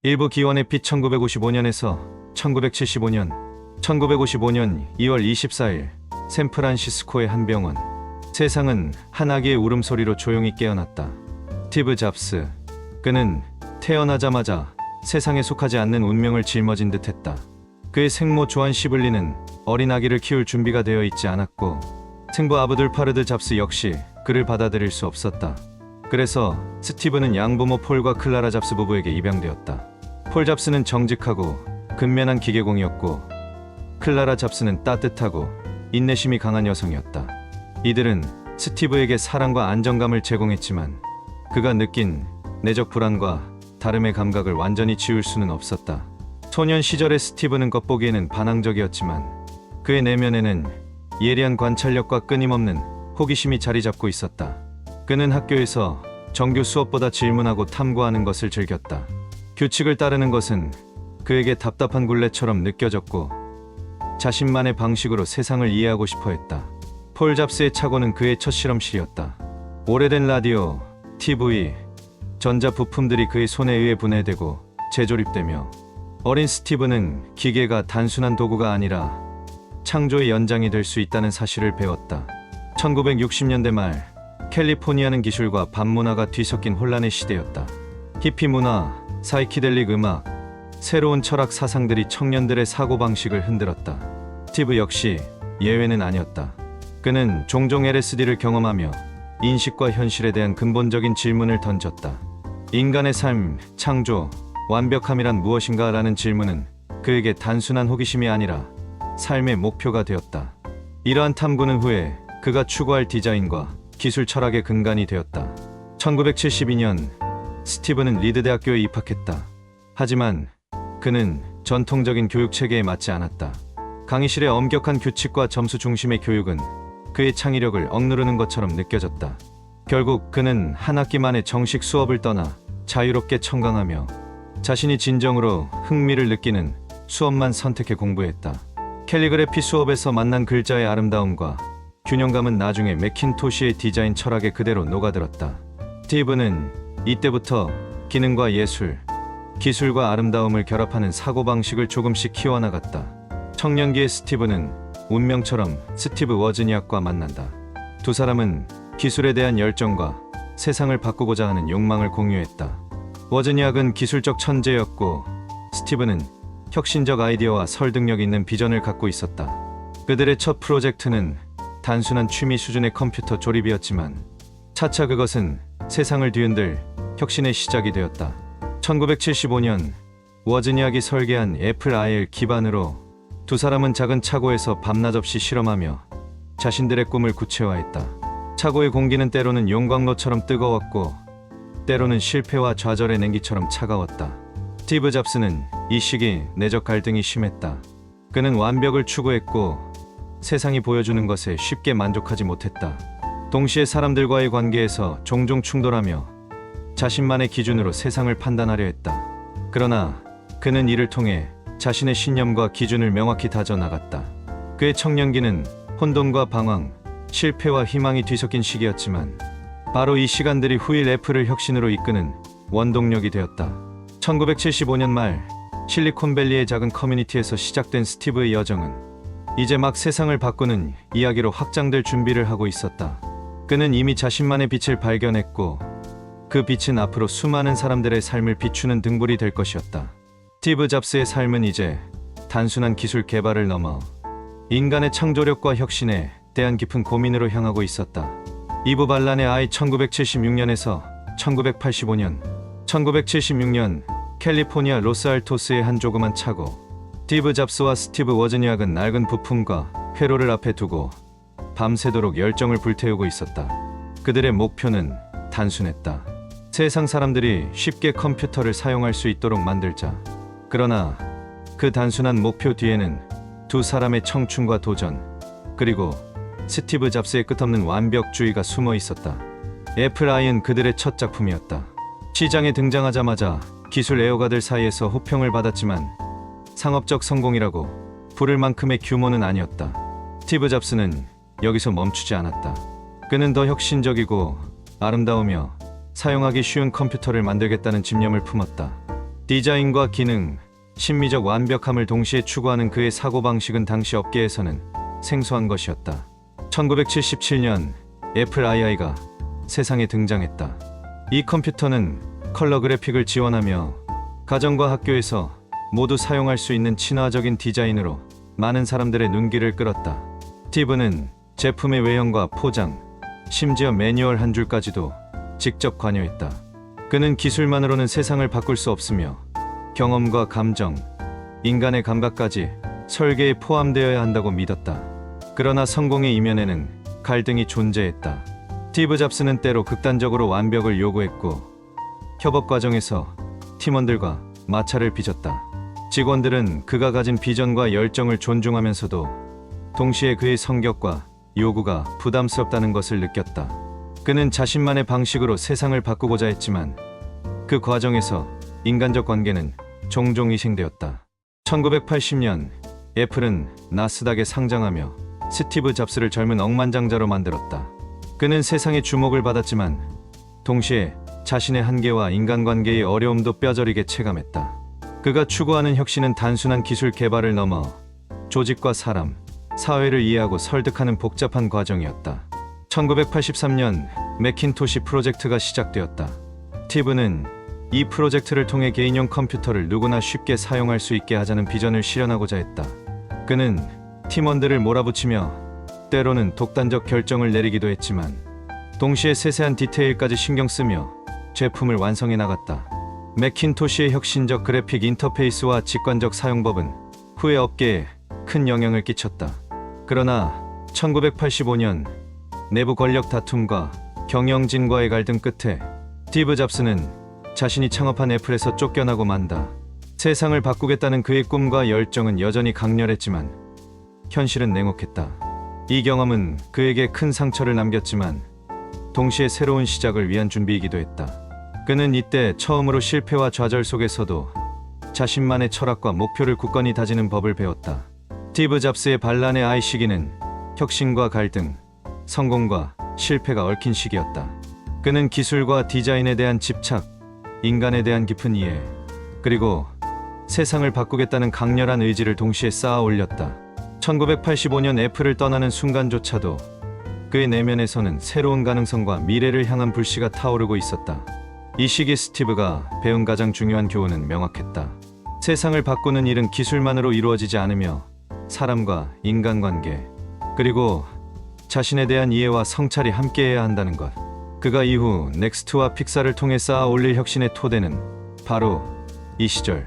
일부 기원의 빛 1955년에서 1975년 1955년 2월 24일 샌프란시스코의 한 병원. 세상은 한 아기의 울음소리로 조용히 깨어났다. 스티브 잡스. 그는 태어나자마자 세상에 속하지 않는 운명을 짊어진 듯했다. 그의 생모 조한 시블리는 어린 아기를 키울 준비가 되어 있지 않았고 생부 아브둘 파르드 잡스 역시 그를 받아들일 수 없었다. 그래서 스티브는 양부모 폴과 클라라 잡스 부부에게 입양되었다. 폴 잡스는 정직하고 근면한 기계공이었고 클라라 잡스는 따뜻하고 인내심이 강한 여성이었다. 이들은 스티브에게 사랑과 안정감을 제공했지만 그가 느낀 내적 불안과 다름의 감각을 완전히 지울 수는 없었다. 소년 시절의 스티브는 겉보기에는 반항적이었지만 그의 내면에는 예리한 관찰력과 끊임없는 호기심이 자리 잡고 있었다. 그는 학교에서 정규 수업보다 질문하고 탐구하는 것을 즐겼다. 규칙을 따르는 것은 그에게 답답한 굴레처럼 느껴졌고 자신만의 방식으로 세상을 이해하고 싶어 했다. 폴 잡스의 차고는 그의 첫 실험실이었다. 오래된 라디오, TV, 전자 부품들이 그의 손에 의해 분해되고 재조립되며 어린 스티브는 기계가 단순한 도구가 아니라 창조의 연장이 될 수 있다는 사실을 배웠다. 1960년대 말 캘리포니아는 기술과 반문화가 뒤섞인 혼란의 시대였다. 히피 문화, 사이키델릭 음악, 새로운 철학 사상들이 청년들의 사고방식을 흔들었다. 스티브 역시 예외는 아니었다. 그는 종종 LSD를 경험하며 인식과 현실에 대한 근본적인 질문을 던졌다. 인간의 삶, 창조, 완벽함이란 무엇인가? 라는 질문은 그에게 단순한 호기심이 아니라 삶의 목표가 되었다. 이러한 탐구는 후에 그가 추구할 디자인과 기술 철학의 근간이 되었다. 1972년 스티브는 리드 대학교에 입학했다. 하지만 그는 전통적인 교육 체계에 맞지 않았다. 강의실의 엄격한 규칙과 점수 중심의 교육은 그의 창의력을 억누르는 것처럼 느껴졌다. 결국 그는 한 학기 만에 정식 수업을 떠나 자유롭게 청강하며 자신이 진정으로 흥미를 느끼는 수업만 선택해 공부했다. 캘리그래피 수업에서 만난 글자의 아름다움과 균형감은 나중에 맥킨토시의 디자인 철학에 그대로 녹아들었다. 스티브는 이때부터 기능과 예술, 기술과 아름다움을 결합하는 사고방식을 조금씩 키워나갔다. 청년기의 스티브는 운명처럼 스티브 워즈니악과 만난다. 두 사람은 기술에 대한 열정과 세상을 바꾸고자 하는 욕망을 공유했다. 워즈니악은 기술적 천재였고 스티브는 혁신적 아이디어와 설득력 있는 비전을 갖고 있었다. 그들의 첫 프로젝트는 단순한 취미 수준의 컴퓨터 조립이었지만 차차 그것은 세상을 뒤흔들 혁신의 시작이 되었다. 1975년 워즈니악이 설계한 애플 IL 기반으로 두 사람은 작은 차고에서 밤낮 없이 실험하며 자신들의 꿈을 구체화했다. 차고의 공기는 때로는 용광로처럼 뜨거웠고 때로는 실패와 좌절의 냉기처럼 차가웠다. 스티브 잡스는 이 시기 내적 갈등이 심했다. 그는 완벽을 추구했고 세상이 보여주는 것에 쉽게 만족하지 못했다. 동시에 사람들과의 관계에서 종종 충돌하며 자신만의 기준으로 세상을 판단하려 했다. 그러나 그는 이를 통해 자신의 신념과 기준을 명확히 다져나갔다. 그의 청년기는 혼돈과 방황, 실패와 희망이 뒤섞인 시기였지만 바로 이 시간들이 후일 애플을 혁신으로 이끄는 원동력이 되었다. 1975년 말 실리콘밸리의 작은 커뮤니티에서 시작된 스티브의 여정은 이제 막 세상을 바꾸는 이야기로 확장될 준비를 하고 있었다. 그는 이미 자신만의 빛을 발견했고 그 빛은 앞으로 수많은 사람들의 삶을 비추는 등불이 될 것이었다. 스티브 잡스의 삶은 이제 단순한 기술 개발을 넘어 인간의 창조력과 혁신에 대한 깊은 고민으로 향하고 있었다. 이브 발란의 아이 1976년에서 1985년 1976년 캘리포니아 로스알토스의 한 조그만 차고. 스티브 잡스와 스티브 워즈니악은 낡은 부품과 회로를 앞에 두고 밤새도록 열정을 불태우고 있었다. 그들의 목표는 단순했다. 세상 사람들이 쉽게 컴퓨터를 사용할 수 있도록 만들자. 그러나 그 단순한 목표 뒤에는 두 사람의 청춘과 도전, 그리고 스티브 잡스의 끝없는 완벽주의가 숨어 있었다. 애플 아이는 그들의 첫 작품이었다. 시장에 등장하자마자 기술 애호가들 사이에서 호평을 받았지만 상업적 성공이라고 부를 만큼의 규모는 아니었다. 스티브 잡스는 여기서 멈추지 않았다. 그는 더 혁신적이고 아름다우며 사용하기 쉬운 컴퓨터를 만들겠다는 집념을 품었다. 디자인과 기능, 심미적 완벽함을 동시에 추구하는 그의 사고방식은 당시 업계에서는 생소한 것이었다. 1977년 애플 II가 세상에 등장했다. 이 컴퓨터는 컬러 그래픽을 지원하며 가정과 학교에서 모두 사용할 수 있는 친화적인 디자인으로 많은 사람들의 눈길을 끌었다. 스티브는 제품의 외형과 포장, 심지어 매뉴얼 한 줄까지도 직접 관여했다. 그는 기술만으로는 세상을 바꿀 수 없으며 경험과 감정, 인간의 감각까지 설계에 포함되어야 한다고 믿었다. 그러나 성공의 이면에는 갈등이 존재했다. 스티브 잡스는 때로 극단적으로 완벽을 요구했고 협업 과정에서 팀원들과 마찰을 빚었다. 직원들은 그가 가진 비전과 열정을 존중하면서도 동시에 그의 성격과 요구가 부담스럽다는 것을 느꼈다. 그는 자신만의 방식으로 세상을 바꾸고자 했지만 그 과정에서 인간적 관계는 종종 희생되었다. 1980년 애플은 나스닥에 상장하며 스티브 잡스를 젊은 억만장자로 만들었다. 그는 세상의 주목을 받았지만 동시에 자신의 한계와 인간관계의 어려움도 뼈저리게 체감했다. 그가 추구하는 혁신은 단순한 기술 개발을 넘어 조직과 사람, 사회를 이해하고 설득하는 복잡한 과정이었다. 1983년 매킨토시 프로젝트가 시작되었다. 스티브는 이 프로젝트를 통해 개인용 컴퓨터를 누구나 쉽게 사용할 수 있게 하자는 비전을 실현하고자 했다. 그는 팀원들을 몰아붙이며 때로는 독단적 결정을 내리기도 했지만 동시에 세세한 디테일까지 신경 쓰며 제품을 완성해 나갔다. 매킨토시의 혁신적 그래픽 인터페이스와 직관적 사용법은 후에 업계에 큰 영향을 끼쳤다. 그러나 1985년 내부 권력 다툼과 경영진과의 갈등 끝에 스티브 잡스는 자신이 창업한 애플에서 쫓겨나고 만다. 세상을 바꾸겠다는 그의 꿈과 열정은 여전히 강렬했지만 현실은 냉혹했다. 이 경험은 그에게 큰 상처를 남겼지만 동시에 새로운 시작을 위한 준비이기도 했다. 그는 이때 처음으로 실패와 좌절 속에서도 자신만의 철학과 목표를 굳건히 다지는 법을 배웠다. 스티브 잡스의 반란의 아이 시기는 혁신과 갈등, 성공과 실패가 얽힌 시기였다. 그는 기술과 디자인에 대한 집착, 인간에 대한 깊은 이해, 그리고 세상을 바꾸겠다는 강렬한 의지를 동시에 쌓아 올렸다. 1985년 애플을 떠나는 순간조차도 그의 내면에서는 새로운 가능성과 미래를 향한 불씨가 타오르고 있었다. 이 시기 스티브가 배운 가장 중요한 교훈은 명확했다. 세상을 바꾸는 일은 기술만으로 이루어지지 않으며 사람과 인간관계, 그리고 자신에 대한 이해와 성찰이 함께해야 한다는 것. 그가 이후 넥스트와 픽사를 통해 쌓아 올릴 혁신의 토대는 바로 이 시절,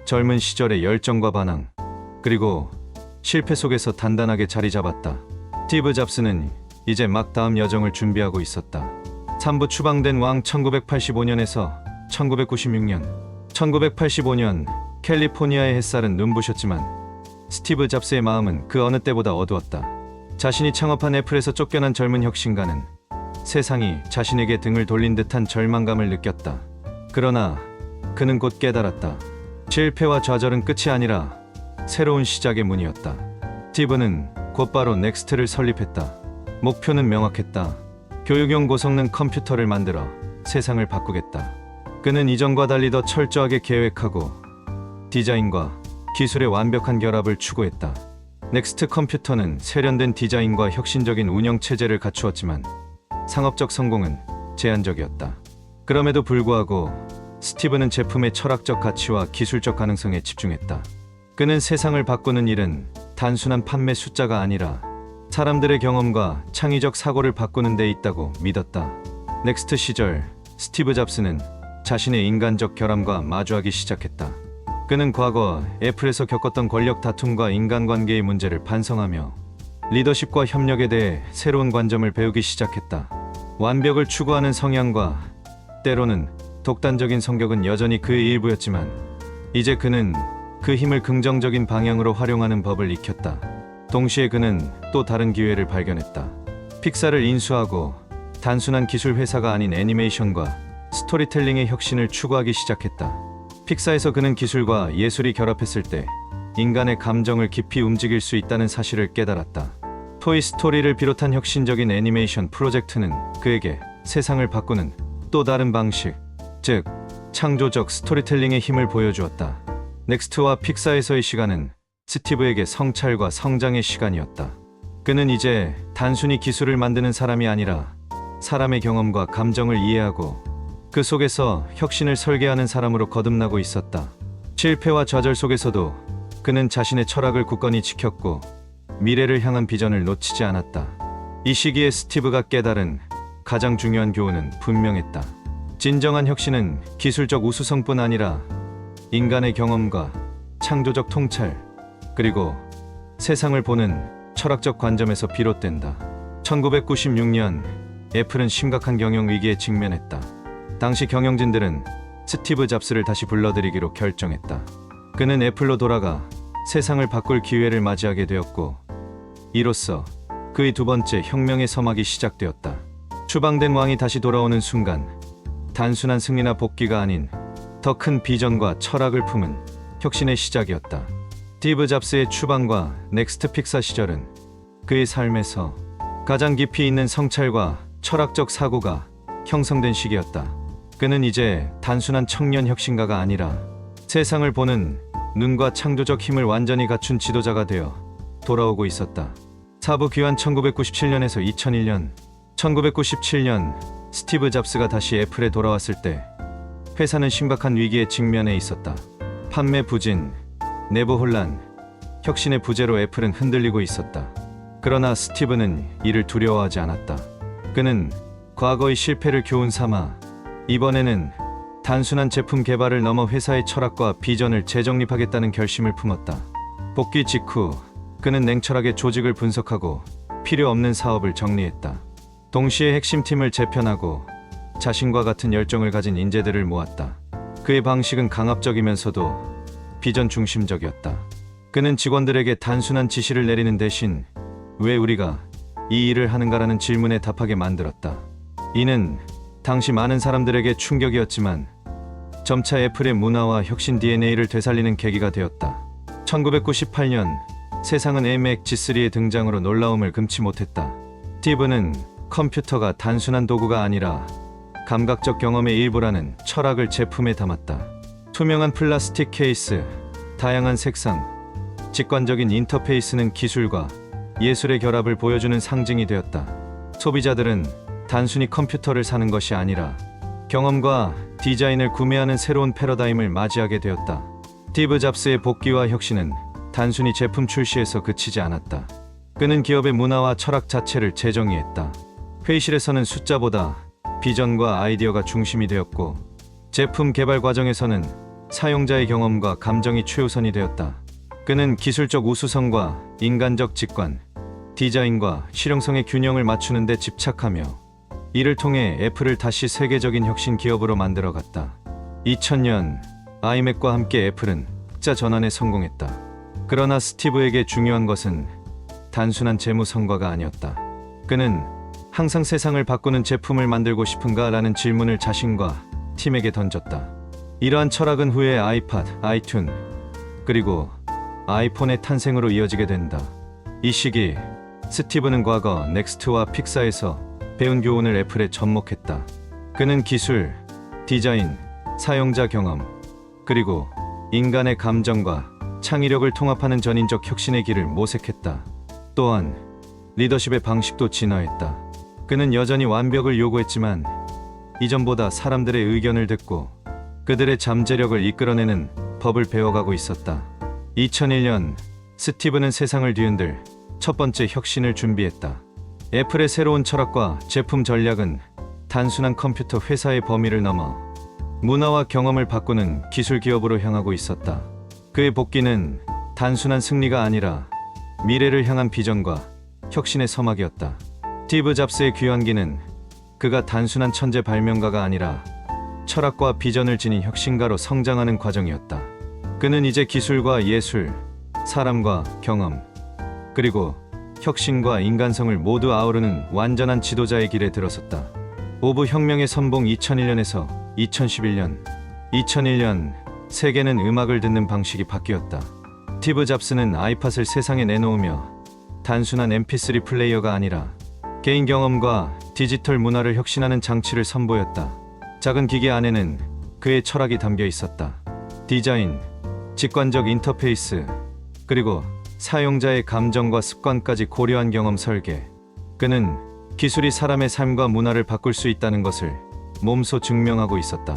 젊은 시절의 열정과 반항, 그리고 실패 속에서 단단하게 자리 잡았다. 스티브 잡스는 이제 막 다음 여정을 준비하고 있었다. 3부 추방된 왕 1985년에서 1996년 1985년 캘리포니아의 햇살은 눈부셨지만 스티브 잡스의 마음은 그 어느 때보다 어두웠다. 자신이 창업한 애플에서 쫓겨난 젊은 혁신가는 세상이 자신에게 등을 돌린 듯한 절망감을 느꼈다. 그러나 그는 곧 깨달았다. 실패와 좌절은 끝이 아니라 새로운 시작의 문이었다. 스티브는 곧바로 넥스트를 설립했다. 목표는 명확했다. 교육용 고성능 컴퓨터를 만들어 세상을 바꾸겠다. 그는 이전과 달리 더 철저하게 계획하고 디자인과 기술의 완벽한 결합을 추구했다. 넥스트 컴퓨터는 세련된 디자인과 혁신적인 운영 체제를 갖추었지만 상업적 성공은 제한적이었다. 그럼에도 불구하고 스티브는 제품의 철학적 가치와 기술적 가능성에 집중했다. 그는 세상을 바꾸는 일은 단순한 판매 숫자가 아니라 사람들의 경험과 창의적 사고를 바꾸는 데 있다고 믿었다. 넥스트 시절 스티브 잡스는 자신의 인간적 결함과 마주하기 시작했다. 그는 과거 애플에서 겪었던 권력 다툼과 인간관계의 문제를 반성하며 리더십과 협력에 대해 새로운 관점을 배우기 시작했다. 완벽을 추구하는 성향과 때로는 독단적인 성격은 여전히 그의 일부였지만 이제 그는 그 힘을 긍정적인 방향으로 활용하는 법을 익혔다. 동시에 그는 또 다른 기회를 발견했다. 픽사를 인수하고 단순한 기술 회사가 아닌 애니메이션과 스토리텔링의 혁신을 추구하기 시작했다. 픽사에서 그는 기술과 예술이 결합했을 때 인간의 감정을 깊이 움직일 수 있다는 사실을 깨달았다. 토이스토리를 비롯한 혁신적인 애니메이션 프로젝트는 그에게 세상을 바꾸는 또 다른 방식, 즉 창조적 스토리텔링의 힘을 보여주었다. 넥스트와 픽사에서의 시간은 스티브에게 성찰과 성장의 시간이었다. 그는 이제 단순히 기술을 만드는 사람이 아니라 사람의 경험과 감정을 이해하고 그 속에서 혁신을 설계하는 사람으로 거듭나고 있었다. 실패와 좌절 속에서도 그는 자신의 철학을 굳건히 지켰고 미래를 향한 비전을 놓치지 않았다. 이 시기에 스티브가 깨달은 가장 중요한 교훈은 분명했다. 진정한 혁신은 기술적 우수성뿐 아니라 인간의 경험과 창조적 통찰, 그리고 세상을 보는 철학적 관점에서 비롯된다. 1996년 애플은 심각한 경영 위기에 직면했다. 당시 경영진들은 스티브 잡스를 다시 불러들이기로 결정했다. 그는 애플로 돌아가 세상을 바꿀 기회를 맞이하게 되었고, 이로써 그의 두 번째 혁명의 서막이 시작되었다. 추방된 왕이 다시 돌아오는 순간, 단순한 승리나 복귀가 아닌 더 큰 비전과 철학을 품은 혁신의 시작이었다. 스티브 잡스의 추방과 넥스트 픽사 시절은 그의 삶에서 가장 깊이 있는 성찰과 철학적 사고가 형성된 시기였다. 그는 이제 단순한 청년 혁신가가 아니라 세상을 보는 눈과 창조적 힘을 완전히 갖춘 지도자가 되어 돌아오고 있었다. 사부 귀환 1997년에서 2001년 1997년 스티브 잡스가 다시 애플에 돌아왔을 때 회사는 심각한 위기에 직면해 있었다. 판매 부진, 내부 혼란, 혁신의 부재로 애플은 흔들리고 있었다. 그러나 스티브는 이를 두려워하지 않았다. 그는 과거의 실패를 교훈 삼아 이번에는 단순한 제품 개발을 넘어 회사의 철학과 비전을 재정립하겠다는 결심을 품었다. 복귀 직후 그는 냉철하게 조직을 분석하고 필요 없는 사업을 정리했다. 동시에 핵심팀을 재편하고 자신과 같은 열정을 가진 인재들을 모았다. 그의 방식은 강압적이면서도 비전 중심적이었다. 그는 직원들에게 단순한 지시를 내리는 대신 왜 우리가 이 일을 하는가라는 질문에 답하게 만들었다. 이는 당시 많은 사람들에게 충격이었지만 점차 애플의 문화와 혁신 DNA를 되살리는 계기가 되었다. 1998년 세상은 iMac G3의 등장으로 놀라움을 금치 못했다. 스티브는 컴퓨터가 단순한 도구가 아니라 감각적 경험의 일부라는 철학을 제품에 담았다. 투명한 플라스틱 케이스, 다양한 색상, 직관적인 인터페이스는 기술과 예술의 결합을 보여주는 상징이 되었다. 소비자들은 단순히 컴퓨터를 사는 것이 아니라 경험과 디자인을 구매하는 새로운 패러다임을 맞이하게 되었다. 스티브 잡스의 복귀와 혁신은 단순히 제품 출시에서 그치지 않았다. 그는 기업의 문화와 철학 자체를 재정의했다. 회의실에서는 숫자보다 비전과 아이디어가 중심이 되었고, 제품 개발 과정에서는 사용자의 경험과 감정이 최우선이 되었다. 그는 기술적 우수성과 인간적 직관, 디자인과 실용성의 균형을 맞추는 데 집착하며 이를 통해 애플을 다시 세계적인 혁신 기업으로 만들어갔다. 2000년 아이맥과 함께 애플은 흑자 전환에 성공했다. 그러나 스티브에게 중요한 것은 단순한 재무 성과가 아니었다. 그는 항상 세상을 바꾸는 제품을 만들고 싶은가? 라는 질문을 자신과 팀에게 던졌다. 이러한 철학은 후에 아이팟, 아이튠, 그리고 아이폰의 탄생으로 이어지게 된다. 이 시기 스티브는 과거 넥스트와 픽사에서 배운 교훈을 애플에 접목했다. 그는 기술, 디자인, 사용자 경험, 그리고 인간의 감정과 창의력을 통합하는 전인적 혁신의 길을 모색했다. 또한 리더십의 방식도 진화했다. 그는 여전히 완벽을 요구했지만 이전보다 사람들의 의견을 듣고 그들의 잠재력을 이끌어내는 법을 배워가고 있었다. 2001년 스티브는 세상을 뒤흔들 첫 번째 혁신을 준비했다. 애플의 새로운 철학과 제품 전략은 단순한 컴퓨터 회사의 범위를 넘어 문화와 경험을 바꾸는 기술 기업으로 향하고 있었다. 그의 복귀는 단순한 승리가 아니라 미래를 향한 비전과 혁신의 서막이었다. 스티브 잡스의 귀환기는 그가 단순한 천재 발명가가 아니라 철학과 비전을 지닌 혁신가로 성장하는 과정이었다. 그는 이제 기술과 예술, 사람과 경험, 그리고 혁신과 인간성을 모두 아우르는 완전한 지도자의 길에 들어섰다. 오브 혁명의 선봉 2001년에서 2011년 2001년 세계는 음악을 듣는 방식이 바뀌었다. 스티브 잡스는 아이팟을 세상에 내놓으며 단순한 mp3 플레이어가 아니라 개인 경험과 디지털 문화를 혁신하는 장치를 선보였다. 작은 기계 안에는 그의 철학이 담겨 있었다. 디자인, 직관적 인터페이스, 그리고 사용자의 감정과 습관까지 고려한 경험 설계. 그는 기술이 사람의 삶과 문화를 바꿀 수 있다는 것을 몸소 증명하고 있었다.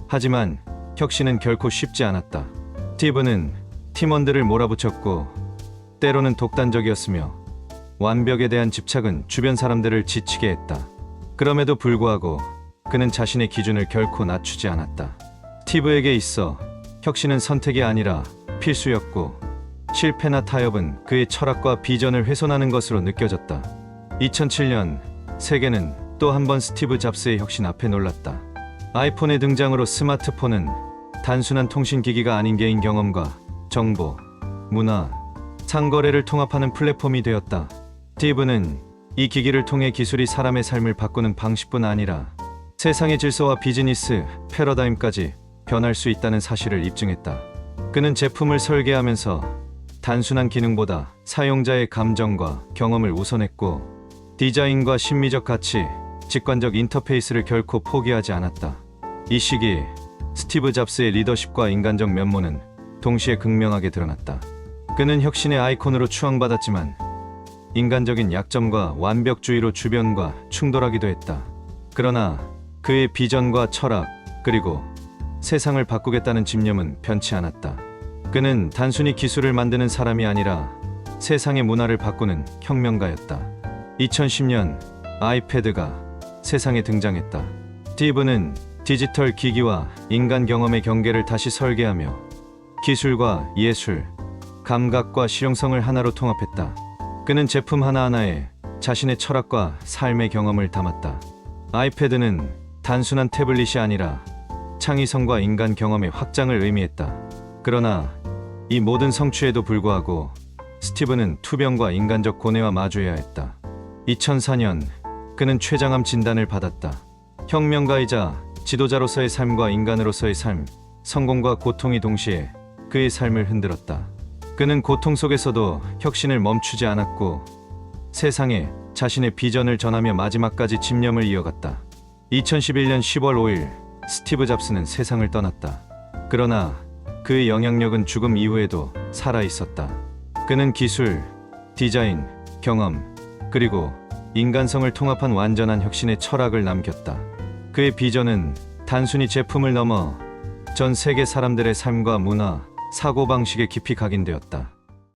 하지만 혁신은 결코 쉽지 않았다. 스티브는 팀원들을 몰아붙였고 때로는 독단적이었으며 완벽에 대한 집착은 주변 사람들을 지치게 했다. 그럼에도 불구하고 그는 자신의 기준을 결코 낮추지 않았다. 스티브에게 있어 혁신은 선택이 아니라 필수였고 실패나 타협은 그의 철학과 비전을 훼손하는 것으로 느껴졌다. 2007년 세계는 또 한 번 스티브 잡스의 혁신 앞에 놀랐다. 아이폰의 등장으로 스마트폰은 단순한 통신기기가 아닌 개인 경험과 정보, 문화, 상거래를 통합하는 플랫폼이 되었다. 스티브는 이 기기를 통해 기술이 사람의 삶을 바꾸는 방식뿐 아니라 세상의 질서와 비즈니스 패러다임까지 변할 수 있다는 사실을 입증했다. 그는 제품을 설계하면서 단순한 기능보다 사용자의 감정과 경험을 우선했고 디자인과 심미적 가치, 직관적 인터페이스를 결코 포기하지 않았다. 이 시기 스티브 잡스의 리더십과 인간적 면모는 동시에 극명하게 드러났다. 그는 혁신의 아이콘으로 추앙받았지만 인간적인 약점과 완벽주의로 주변과 충돌하기도 했다. 그러나 그의 비전과 철학, 그리고 세상을 바꾸겠다는 집념은 변치 않았다. 그는 단순히 기술을 만드는 사람이 아니라 세상의 문화를 바꾸는 혁명가였다. 2010년 아이패드가 세상에 등장했다. 스티브는 디지털 기기와 인간 경험의 경계를 다시 설계하며 기술과 예술, 감각과 실용성을 하나로 통합했다. 그는 제품 하나하나에 자신의 철학과 삶의 경험을 담았다. 아이패드는 단순한 태블릿이 아니라 창의성과 인간 경험의 확장을 의미했다. 그러나 이 모든 성취에도 불구하고 스티브는 투병과 인간적 고뇌와 마주해야 했다. 2004년 그는 췌장암 진단을 받았다. 혁명가이자 지도자로서의 삶과 인간으로서의 삶, 성공과 고통이 동시에 그의 삶을 흔들었다. 그는 고통 속에서도 혁신을 멈추지 않았고 세상에 자신의 비전을 전하며 마지막까지 집념을 이어갔다. 2011년 10월 5일 스티브 잡스는 세상을 떠났다. 그러나 그의 영향력은 죽음 이후에도 살아있었다. 그는 기술, 디자인, 경험, 그리고 인간성을 통합한 완전한 혁신의 철학을 남겼다. 그의 비전은 단순히 제품을 넘어 전 세계 사람들의 삶과 문화, 사고방식에 깊이 각인되었다.